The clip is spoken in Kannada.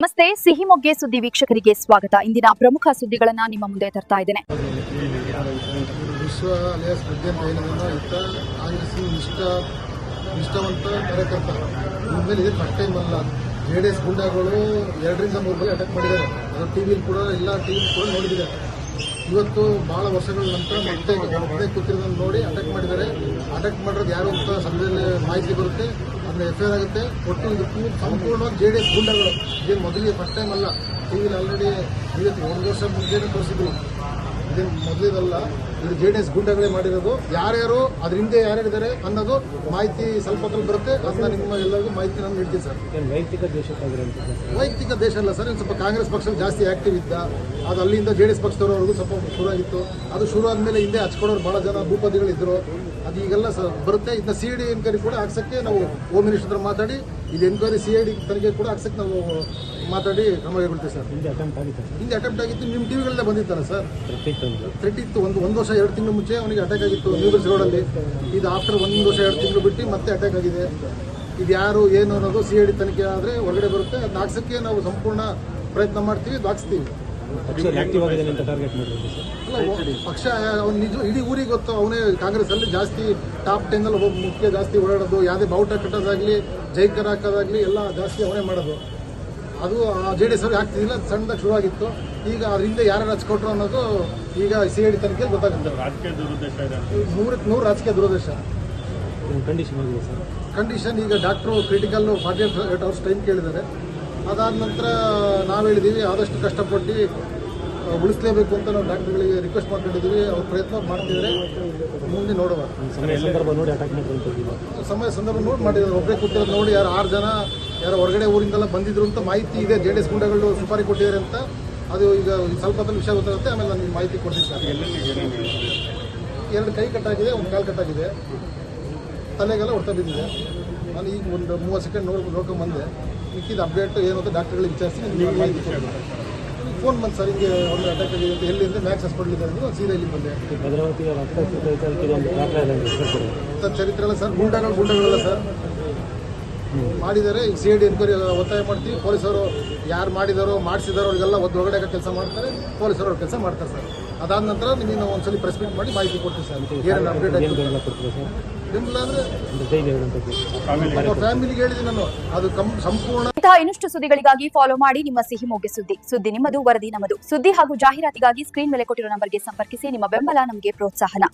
ನಮಸ್ತೆ, ಸಿಹಿಮೊಗ್ಗೆ ಸುದ್ದಿ ವೀಕ್ಷಕರಿಗೆ ಸ್ವಾಗತ. ಇಂದಿನ ಪ್ರಮುಖ ಸುದ್ದಿಗಳನ್ನ ನಿಮ್ಮ ಮುಂದೆ ತರ್ತಾ ಇದ್ದೇನೆ. ವಿಶ್ವ ಅಲಿಯಾಸ್ ಕಾಂಗ್ರೆಸ್ ನಿಷ್ಠಾವಂತ ಕಾರ್ಯಕರ್ತ ಇನ್ಮೇಲೆ ಇದು ಫಸ್ಟ್ ಟೈಮ್ ಅಲ್ಲ. JDS ಗುಂಡಾಗಳು 2ರಿಂದ 3 ಬಾರಿ ಅಟ್ಯಾಕ್ ಮಾಡಿದ್ದಾರೆ. ಅದು ಟಿವಿಲಿ ಕೂಡ ಎಲ್ಲ ಟಿವಿಲಿ ಕೂಡ ನೋಡಿದ್ದಾರೆ. ಇವತ್ತು ಭಾಳ ವರ್ಷಗಳ ನಂತರ ಮತ್ತೆ ಕೂತಿರೋದನ್ನು ನೋಡಿ ಅಟ್ಯಾಕ್ ಮಾಡಿದ್ದಾರೆ. ಅಟ್ಯಾಕ್ ಮಾಡಿರೋದು ಯಾರು ಅಂತ ಸದ್ಯದಲ್ಲಿ ಮಾಹಿತಿ ಬರುತ್ತೆ, ಅದನ್ನ FIR ಆಗುತ್ತೆ. ಒಟ್ಟು ಇದು ಸಂಪೂರ್ಣವಾಗಿ JDS ಗುಂಡಾಗಳು. ಇದೇನು ಮೊದಲಿಗೆ ಫಸ್ಟ್ ಟೈಮ್ ಅಲ್ಲ. ಟಿವಿಲಿ ಆಲ್ರೆಡಿ 1 ವರ್ಷ ಮುಂಚೆ ತೋರಿಸಿದ್ರು. ಇದೇನು ಮೊದಲಿದಲ್ಲ, ಇದು JDS ಗುಂಡಾಗಳೇ ಮಾಡಿರೋದು. ಯಾರ್ಯಾರು ಅದ್ರ ಹಿಂದೆ ಯಾರ್ಯಾರಿದ್ದಾರೆ ಅನ್ನೋದು ಮಾಹಿತಿ ಸ್ವಲ್ಪ ಬರುತ್ತೆ. ಅದನ್ನ ನಿಮ್ಮ ಎಲ್ಲರಿಗೂ ಮಾಹಿತಿ ನಾನು ನೀಡ್ತೀನಿ ಸರ್. ವೈಯಕ್ತಿಕ ದೇಶ ಅಲ್ಲ ಸರ್. ಸ್ವಲ್ಪ ಕಾಂಗ್ರೆಸ್ ಪಕ್ಷ ಜಾಸ್ತಿ ಆಕ್ಟಿವ್ ಇದ್ದ, ಅದು ಅಲ್ಲಿಂದ JDS ಪಕ್ಷದವರೆಗೂ ಸ್ವಲ್ಪ ಶುರು ಆಗಿತ್ತು. ಅದು ಶುರು ಆದಮೇಲೆ ಹಿಂದೆ ಹಚ್ಕೊಡೋರು ಭಾಳ ಜನ ಭೂಪತಿಗಳಿದ್ದರು. ಅದು ಈಗೆಲ್ಲ ಬರುತ್ತೆ. ಇದನ್ನ CID ಎನ್ಕ್ವೈರಿ ಕೂಡ ಹಾಕ್ಸಕ್ಕೆ ನಾವು ಹೋಮ್ ಮಿನಿಸ್ಟರ್ ಹತ್ರ ಮಾತಾಡಿ, ಇದು ಎನ್ಕ್ವೈರಿ CID ತನಿಖೆ ಕೂಡ ಹಾಕ್ಸಕ್ಕೆ ನಾವು ಮಾತಾಡಿ ಕ್ರಮ ಕೈಗೊಳ್ತೀವಿ ಸರ್. ಹಿಂದೆ ಅಟೆಂಪ್ಟ್ ಆಗಿತ್ತು. ನಿಮ್ಮ ಟಿವಿಗಳಲ್ಲೇ ಬಂದಿತ್ತಲ್ಲ ಸರ್. ಥ್ರೆಟ್ ಇತ್ತು. ಒಂದು ವರ್ಷ 2 ತಿಂಗಳು ಮುಂಚೆ ಅವನಿಗೆ ಅಟ್ಯಾಕ್ ಆಗಿತ್ತು ನ್ಯೂಸ್ ರೋಡಲ್ಲಿ. ಇದು ಆಫ್ಟರ್ 1 ವರ್ಷ 2 ತಿಂಗಳು ಬಿಟ್ಟು ಮತ್ತೆ ಅಟ್ಯಾಕ್ ಆಗಿದೆ. ಇದು ಯಾರು ಏನು ಅನ್ನೋದು CID ತನಿಖೆ ಆದರೆ ಹೊರಗಡೆ ಬರುತ್ತೆ. ಅದನ್ನ ಹಾಕ್ಸಕ್ಕೆ ನಾವು ಸಂಪೂರ್ಣ ಪ್ರಯತ್ನ ಮಾಡ್ತೀವಿ, ಹಾಕ್ಸ್ತೀವಿ. ಪಕ್ಷ ಅವ್ನು ನಿಜ ಇಡೀ ಊರಿಗೆ ಗೊತ್ತು. ಅವನೇ ಕಾಂಗ್ರೆಸ್ ಅಲ್ಲಿ ಜಾಸ್ತಿ ಟಾಪ್ 10 ಅಲ್ಲಿ ಒಬ್ಬ ಮುಖ್ಯ ಜಾಸ್ತಿ ಓಡಾಡೋದು. ಯಾವುದೇ ಬಾವುಟ ಕಟ್ಟೋದಾಗ್ಲಿ, ಜೈಕರ್ ಹಾಕೋದಾಗ್ಲಿ ಎಲ್ಲ ಜಾಸ್ತಿ ಅವನೇ ಮಾಡೋದು. ಅದು JDS ಅವ್ರಿಗೆ ಆಗ್ತಿದ್ದಿಲ್ಲ, ಸಣ್ಣದಾಗಿ ಶುರುವಾಗಿತ್ತು. ಈಗ ಅದ್ರ ಹಿಂದೆ ಯಾರು ಹಚ್ಕೊಟ್ರು ಅನ್ನೋದು ಈಗ CID ತನಿಖೆ ಗೊತ್ತಾಗುತ್ತೆ. 100 ರಾಜಕೀಯ ದುರುದ್ದೇಶ. ಕಂಡೀಷನ್ ಈಗ ಡಾಕ್ಟ್ರು ಕ್ರಿಟಿಕಲ್ 48 ಅವರ್ಸ್ ಟೈಮ್ ಕೇಳಿದ್ದಾರೆ. ಅದಾದ ನಂತರ ನಾವು ಹೇಳಿದ್ದೀವಿ, ಆದಷ್ಟು ಕಷ್ಟಪಟ್ಟು ಉಳಿಸಲೇಬೇಕು ಅಂತ ನಾವು ಡಾಕ್ಟರ್ಗಳಿಗೆ ರಿಕ್ವೆಸ್ಟ್ ಮಾಡ್ಕೊಂಡಿದ್ದೀವಿ. ಅವ್ರ ಪ್ರಯತ್ನ ಮಾಡ್ತಿದ್ದಾರೆ. ಮುಂದೆ ನೋಡುವ ಸಮಯ ಸಂದರ್ಭ ನೋಡಿ ಮಾಡಿದ್ದಾರೆ. ಒಬ್ಬರೇ ಕೂತಿರೋದು ನೋಡಿ ಯಾರು 6 ಜನ ಯಾರೋ ಹೊರಗಡೆ ಊರಿಂದೆಲ್ಲ ಬಂದಿದ್ರು ಅಂತ ಮಾಹಿತಿ ಇದೆ. JDS ಗುಂಡಗಳು ಸುಪಾರಿ ಕೊಟ್ಟಿದ್ದಾರೆ ಅಂತ. ಅದು ಈಗ ಸ್ವಲ್ಪ ಹೊತ್ತಲ್ಲಿ ವಿಷಯ ಗೊತ್ತಾಗುತ್ತೆ. ಆಮೇಲೆ ನಾನು ಮಾಹಿತಿ ಕೊಡ್ತೀನಿ ಸರ್. 2 ಕೈ ಕಟ್ಟಾಗಿದೆ, 1 ಕಾಲು ಕಟ್ಟಾಗಿದೆ, ತಲೆಗೆಲ್ಲ ಹೊಡ್ತಾ ಬಿದ್ದಿದೆ. ನಾನು ಈಗ ಒಂದು 30 ಸೆಕೆಂಡ್ ನೋಡ್ಕೊಂಡು ಬಂದೆ. ಮಿಕ್ಕಿದ ಅಪ್ಡೇಟ್ ಏನು ಅಂತ ಡಾಕ್ಟರ್ಗಳಿಗೆ ವಿಚಾರಿಸಿ ಮಾಹಿತಿ ಕೊಡ್ತೀನಿ. ಫೋನ್ ಬಂದು ಸರ್, ಹಿಂಗೆ ಒಂದು ಅಟ್ಯಾಕ್ ಆಗಿದೆ ಅಂತ. ಎಲ್ಲಿ ಅಂದರೆ ಮ್ಯಾಕ್ಸ್ ಹಾಸ್ಪಿಟಲ್ ಇದೆ. ಸೀದಾ ಇಲ್ಲಿ ಬಂದೆ. ಚರಿತ್ರೆ ಅಲ್ಲ ಸರ್, ಗುಂಡಗಳಲ್ಲ ಸರ್ ಮಾಡಿದ್ದಾರೆ. ಈಗ CID ಎನ್ಕ್ವೈರಿ ಒತ್ತಾಯ ಮಾಡ್ತೀವಿ. ಪೊಲೀಸರು ಯಾರು ಮಾಡಿದಾರೋ ಮಾಡಿಸಿದಾರೋ ಅವ್ರಿಗೆಲ್ಲ ಹೊರಗಡೆ ಕೆಲಸ ಮಾಡ್ತಾರೆ. ಪೊಲೀಸರು ಅವ್ರ ಕೆಲಸ ಮಾಡ್ತಾರೆ ಸರ್. ಅದಾದ ನಂತರ ನಿಮಗೆ ನಾವು ಒಂದ್ಸಲಿ ಪ್ರೆಸ್ ಮೀಟ್ ಮಾಡಿ ಮಾಹಿತಿ ಕೊಡ್ತೀವಿ ಸರ್. ಏನೇನು ಅಪ್ಡೇಟ್ ಆಗಿದೆ ಬೆಂಬಲ ಅಂದರೆ ಫ್ಯಾಮಿಲಿಗೆ ಹೇಳಿದ್ದೀನಿ ನಾನು. ಅದು ಸಂಪೂರ್ಣ. ಇಂತಹ ಇನ್ನಷ್ಟು ಸುದ್ದಿಗಳಿಗಾಗಿ ಫಾಲೋ ಮಾಡಿ ನಿಮ್ಮ ಸಿಹಿಮೊಗ್ಗೆ ಸುದ್ದಿ ನಿಮ್ಮದು, ವರದಿ ನಮ್ಮದು. ಸುದ್ದಿ ಹಾಗೂ ಜಾಹೀರಾತಿಗಾಗಿ ಸ್ಕ್ರೀನ್ ಮೇಲೆ ಕೊಟ್ಟಿರೋ ನಂಬರ್ಗೆ ಸಂಪರ್ಕಿಸಿ. ನಿಮ್ಮ ಬೆಂಬಲ ನಮಗೆ ಪ್ರೋತ್ಸಾಹನ.